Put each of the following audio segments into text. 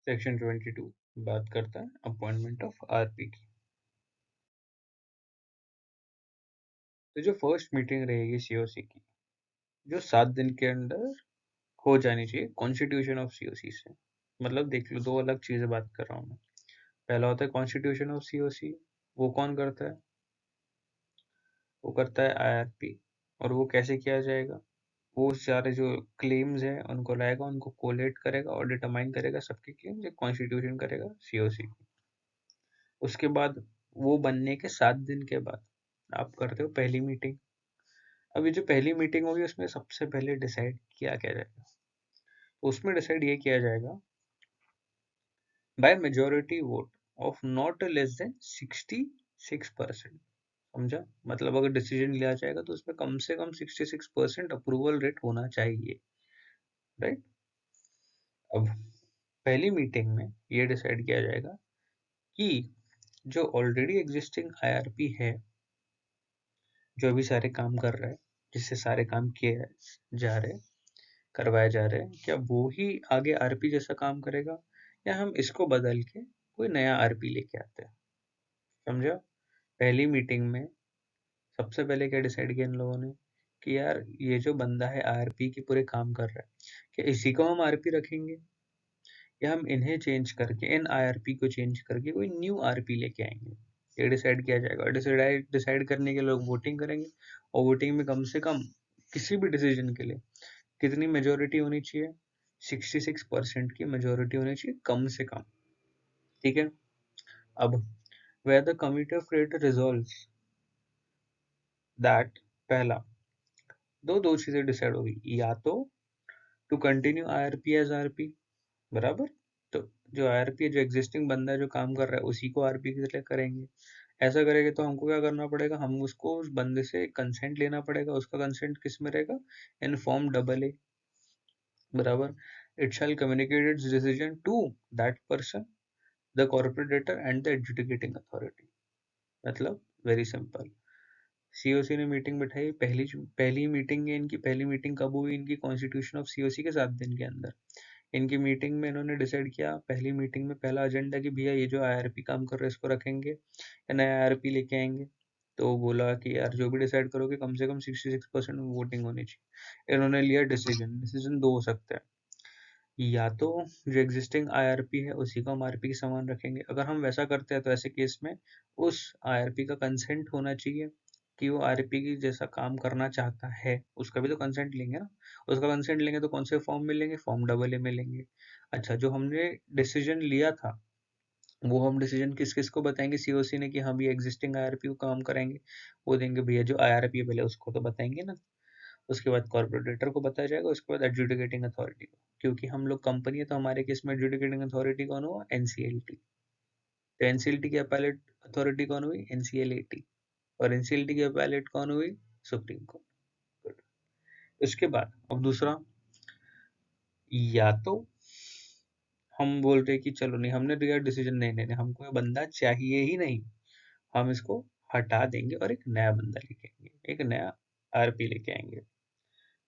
Section 22 बात करता है अपॉइंटमेंट ऑफ आरपी की। तो जो फर्स्ट मीटिंग रहेगी सीओसी की, जो 7 दिन के अंदर हो जानी चाहिए कॉन्स्टिट्यूशन ऑफ सीओसी से। मतलब देख लो, दो अलग चीजें बात कर रहा हूँ मैं। पहला होता है कॉन्स्टिट्यूशन ऑफ सीओसी। वो कौन करता है? वो करता है आईआरपी। और वो कैसे किया जाएगा? वो सारे जो क्लेम्स है उनको लाएगा, उनको कोलेट करेगा और डिटरमाइन करेगा सबके क्लेम्स, एक कॉन्स्टिट्यूशन करेगा सीओसी। उसके बाद वो बनने के 7 दिन के बाद आप करते हो पहली मीटिंग। अभी जो पहली मीटिंग होगी उसमें सबसे पहले डिसाइड किया क्या जाएगा? उसमें डिसाइड ये किया जाएगा by majority vote of not less than 66%। समझा? मतलब अगर डिसीजन लिया जाएगा तो उसमें कम से कम 66% अप्रूवल रेट होना चाहिए। राइट? अब पहली मीटिंग में ये डिसाइड किया जाएगा कि जो ऑलरेडी एग्जिस्टिंग आईआरपी है, जो अभी सारे काम कर रहा है, जिससे सारे काम किए जा रहे करवाए जा रहे हैं, क्या वो ही आगे आरपी जैसा काम करेगा, या हम इसको बदल के कोई नया आरपी लेके आते हैं? समझा? पहली मीटिंग में सबसे पहले क्या डिसाइड किया इन लोगों ने कि यार ये जो बंदा है आरपी की पूरे काम कर रहा है, क्या इसी को हम आरपी रखेंगे, या हम इन्हें चेंज करके इन आईआरपी को चेंज करके कोई न्यू आरपी लेके आएंगे? ये डिसाइड किया जाएगा। डिसाइड करने के लोग वोटिंग करेंगे, और वोटिंग में कम से कम किसी भी डिसीजन के लिए कितनी मेजोरिटी होनी चाहिए? 66% की मेजोरिटी होनी चाहिए कम से कम। ठीक है? अब where the committee of creditor resolves that, पहला दो चीजें डिसाइड होगी, या तो to continue IRP as RP, बराबर, तो जो आईआरपी जो एग्जिस्टिंग बंदा है जो काम कर रहा है उसी को आरपी के लिए करेंगे। ऐसा करेंगे तो हमको क्या करना पड़ेगा? हम उसको उस बंदे से कंसेंट लेना पड़ेगा। उसका कंसेंट किस में रहेगा? इन फॉर्म डबल ए, बराबर। It shall communicate its decision to that person, the corporator and the adjudicating authority. मतलब वेरी सिंपल, सीओसी ने मीटिंग बिठाई। पहली मीटिंग है इनकी। पहली मीटिंग कब हुई इनकी? कॉन्स्टिट्यूशन ऑफ सीओसी के 7 दिन के अंदर। इनकी मीटिंग में इन्होंने डिसाइड किया, पहली मीटिंग में पहला एजेंडा कि भैया ये जो आईआरपी काम कर रहे हैं इसको रखेंगे या नया आईआरपी लेके आएंगे। तो बोला कि यार जो भी डिसाइड करोगे कम से कम 66% वोटिंग होनी चाहिए। इन्होंने लिया डिसीजन। डिसीजन दो हो सकते हैं, या तो जो एग्जिस्टिंग आईआरपी है उसी को हम आरपी के समान रखेंगे। अगर हम वैसा करते हैं तो ऐसे केस में उस आईआरपी का कंसेंट होना चाहिए कि वो आरपी की जैसा काम करना चाहता है। उसका भी तो कंसेंट लेंगे ना। उसका कंसेंट लेंगे तो कौन से फॉर्म में लेंगे? फॉर्म डबल ए में लेंगे। अच्छा, जो हमने डिसीजन लिया था वो हम डिसीजन किस किस को बताएंगे सीओसी ने कि हम ये एग्जिस्टिंग आईआरपी को काम कराएंगे? वो देंगे भैया जो आईआरपी है पहले उसको तो बताएंगे ना। उसके बाद कॉर्पोरेटर को बताया जाएगा, उसके बाद एडजुडिकेटिंग अथॉरिटी को। क्योंकि हम लोग कंपनी है तो हमारे केस में एडजुडिकेटिंग अथॉरिटी कौन हुआ? एनसीएलटी। तो एनसीएलटी की अपैलेट अथॉरिटी कौन हुई? एनसीएलएटी। और एनसीएलटी की अपैलेट कौन हुई? Supreme court. गुड। उसके बाद अब दूसरा, या तो हम बोल रहे कि चलो नहीं, हमने दिया डिसीजन, नहीं नहीं नहीं, हमको ये बंदा चाहिए ही नहीं, हम इसको हटा देंगे और एक नया बंदा लेके आएंगे, एक नया आरपी लेके आएंगे।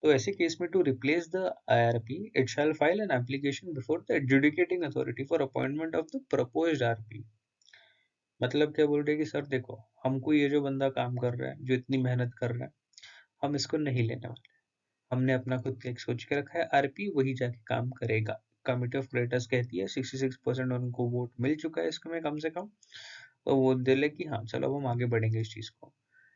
तो ऐसे केस में to replace the IRP it shall file an application before the adjudicating authority for appointment of the proposed RP. मतलब क्या बोल रहे हैं कि सर देखो, हमको ये जो बंदा काम कर रहा है, जो इतनी मेहनत कर रहा है, हम इसको नहीं लेने वाले। हमने अपना खुद का एक सोच के रखा है, आरपी वही जाके काम करेगा। कमिटी ऑफ क्रेडिटर्स कहती है 66% उनको वोट मिल चुका है इसमें कम से कम, तो वो दिले कि हाँ चलो अब हम आगे बढ़ेंगे इस चीज को।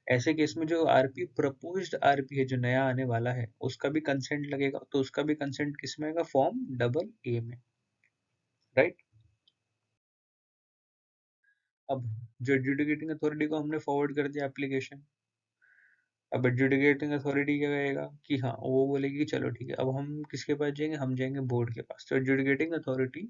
ऐसे केस में जो आरपी प्रपोज्ड आरपी है जो नया आने वाला है उसका भी कंसेंट लगेगा, तो उसका भी कंसेंट किस में आएगा? फॉर्म डबल ए में। राइट? अब जो एडजुडिकेटिंग अथॉरिटी को हमने फॉरवर्ड कर दिया एप्लीकेशन, अब एडजुडिकेटिंग अथॉरिटी क्या कहेगा कि हाँ, वो बोलेगी कि चलो ठीक है, अब हम किसके पास जाएंगे? हम जाएंगे बोर्ड के पास। तो एडजुडिकेटिंग अथॉरिटी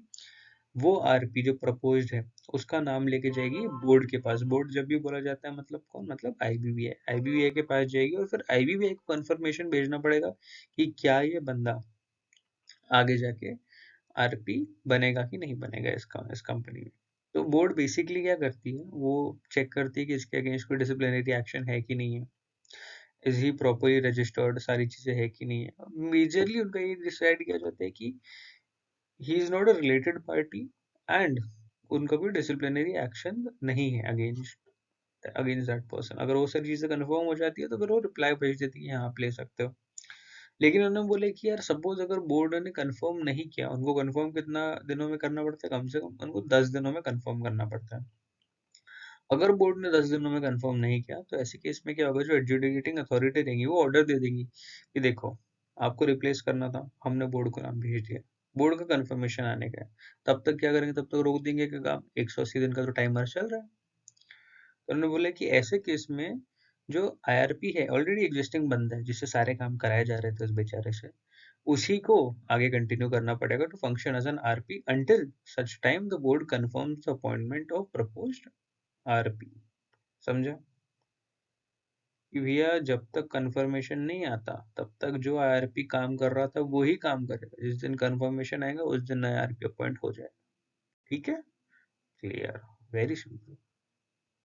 वो आरपी जो प्रपोज्ड है उसका नाम लेके जाएगी बोर्ड के पास। बोर्ड जब भी बोला जाता है मतलब कौन? मतलब आईबीबीआई। आईबीबीआई के पास जाएगी और फिर आईबीबीआई को कंफर्मेशन भेजना पड़ेगा कि क्या ये बंदा आगे जाके आरपी बनेगा कि नहीं बनेगा इस कंपनी में। तो बोर्ड बेसिकली क्या करती है, वो चेक करती है कि इसके अगेंस्ट कोई डिसिप्लिनरी एक्शन है कि नहीं है, इज ही प्रॉपरली रजिस्टर्ड, सारी चीजें है कि नहीं है। मेजरली उनका ये डिसाइड किया जाता है कि he is not a related party and उनका कोई डिसिप्लिनरी एक्शन नहीं है अगेंस्ट दैट पर्सन। अगर वो सारी चीजें कंफर्म हो जाती है तो फिर वो रिप्लाई भेज देती है हाँ आप ले सकते हो। लेकिन उन्होंने बोले कि यार सपोज अगर बोर्ड ने कंफर्म नहीं किया, उनको कंफर्म कितना दिनों में करना पड़ता है, कम से कम उनको 10 दिनों में कंफर्म करना पड़ता है। अगर बोर्ड ने 10 दिनों में कंफर्म नहीं किया तो ऐसे केस में क्या होगा, जो एडजुडिकेटिंग अथॉरिटी रहेंगी वो ऑर्डर दे देंगी कि देखो आपको रिप्लेस करना था, हमने बोर्ड को नाम भेज दिया, बोर्ड का कंफर्मेशन आने का है, तब तक क्या करेंगे, तब तक रोक देंगे कि काम 180 दिन का तो टाइमर चल रहा है। तो उन्होंने बोला कि ऐसे केस में जो आईआरपी है ऑलरेडी एग्जिस्टिंग बंदा है जिससे सारे काम कराए जा रहे थे उस बेचारे से, उसी को आगे कंटिन्यू करना पड़ेगा to function as an RP until such time the board confirms the appointment of proposed RP. समझा कि भैया जब तक कंफर्मेशन नहीं आता तब तक जो आईआरपी काम कर रहा था वो ही काम करेगा, जिस दिन कंफर्मेशन आएगा उस दिन नया आईआरपी अपॉइंट हो जाएगा। ठीक है, क्लियर, वेरी सिंपल।